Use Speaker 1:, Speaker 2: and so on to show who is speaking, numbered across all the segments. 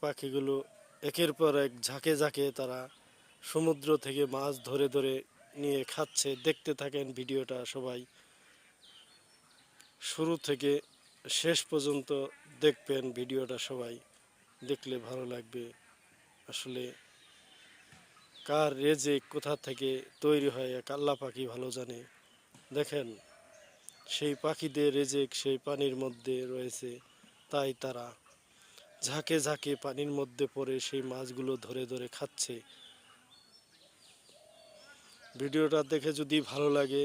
Speaker 1: পাখিগুলো একের পর এক ঝাঁকে ঝাঁকে তারা সমুদ্র থেকে মাছ ধরে ধরে নিয়ে খাচ্ছে। দেখতে থাকেন ভিডিওটা সবাই, শুরু থেকে শেষ পর্যন্ত দেখবেন ভিডিওটা সবাই, দেখলে ভালো লাগবে। আসলে কার রেজেক কোথা থেকে তৈরি হয় এক আল্লাহ পাখি ভালো জানে। দেখেন, সেই পাখিদের রেজেক সেই পানির মধ্যে রয়েছে, তাই তারা ঝাঁকে ঝাঁকে পানির মধ্যে পড়ে সেই মাছগুলো ধরে ধরে খাচ্ছে। ভিডিওটা দেখে যদি ভালো লাগে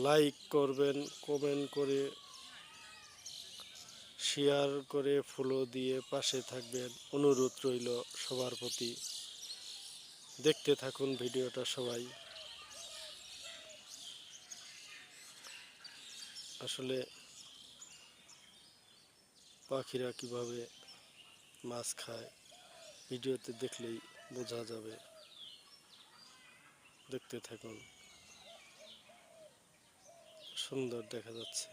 Speaker 1: লাইক করবেন, কমেন্ট করে শেয়ার করে ফলো দিয়ে পাশে থাকবেন, অনুরোধ রইল সবার প্রতি। দেখতে থাকুন ভিডিওটা সবাই। আসলে পাখিরা কিভাবে মাছ খায় ভিডিওতে দেখলেই বোঝা যাবে। দেখতে থাকুন, সুন্দর দেখা যাচ্ছে।